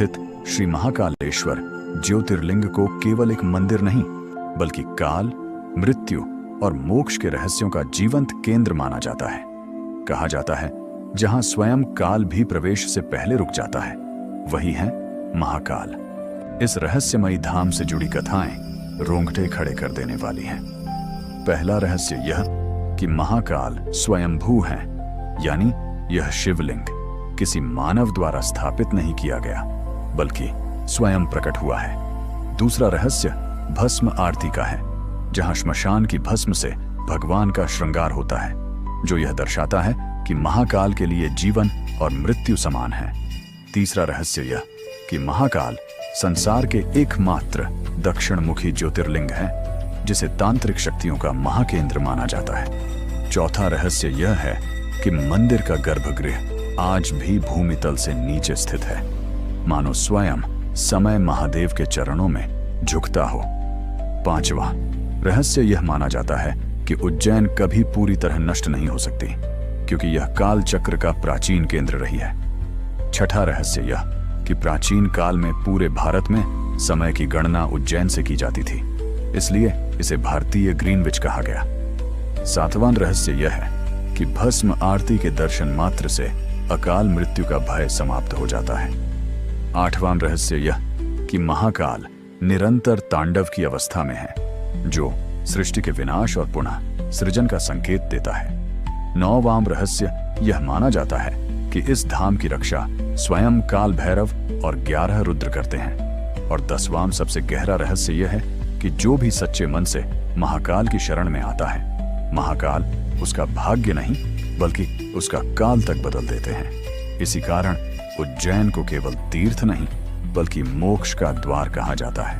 स्थित श्री महाकालेश्वर ज्योतिर्लिंग को केवल एक मंदिर नहीं बल्कि काल, मृत्यु और मोक्ष के रहस्यों का जीवंत केंद्र माना जाता है। कहा जाता है जहां स्वयं काल भी प्रवेश से पहले रुक जाता है, वही है महाकाल। इस रहस्यमयी धाम से जुड़ी कथाएं रोंगटे खड़े कर देने वाली हैं। पहला रहस्य यह कि महाकाल स्वयंभू हैं, यानी यह शिवलिंग किसी मानव द्वारा स्थापित नहीं किया गया बल्कि स्वयं प्रकट हुआ है। दूसरा रहस्य भस्म आरती का है, जहां श्मशान की भस्म से भगवान का श्रृंगार होता है, जो यह दर्शाता है कि महाकाल के लिए जीवन और मृत्यु समान है। तीसरा रहस्य यह कि महाकाल संसार के एकमात्र दक्षिणमुखी ज्योतिर्लिंग है, जिसे तांत्रिक शक्तियों का महाकेंद्र माना जाता है। चौथा रहस्य यह है कि मंदिर का गर्भगृह आज भी भूमि तल से नीचे स्थित है, मानो स्वयं समय महादेव के चरणों में झुकता हो। पांचवा रहस्य यह माना जाता है कि उज्जैन कभी पूरी तरह नष्ट नहीं हो सकती, क्योंकि यह काल चक्र का प्राचीन केंद्र रही है। छठा रहस्य यह कि प्राचीन काल में पूरे भारत में समय की गणना उज्जैन से की जाती थी, इसलिए इसे भारतीय ग्रीनविच कहा गया। सातवां रहस्य यह है कि भस्म आरती के दर्शन मात्र से अकाल मृत्यु का भय समाप्त हो जाता है। आठवां रहस्य यह कि महाकाल निरंतर तांडव की अवस्था में है, जो सृष्टि के विनाश और पुनः सृजन का संकेत देता है। नौवां रहस्य यह माना जाता है कि इस धाम की रक्षा स्वयं काल भैरव और 11 रुद्र करते हैं। और 10वां सबसे गहरा रहस्य यह है कि जो भी सच्चे मन से महाकाल की शरण में आता है, महाकाल उसका भाग्य नहीं बल्कि उसका काल तक बदल देते हैं। इसी कारण उज्जैन को केवल तीर्थ नहीं बल्कि मोक्ष का द्वार कहा जाता है।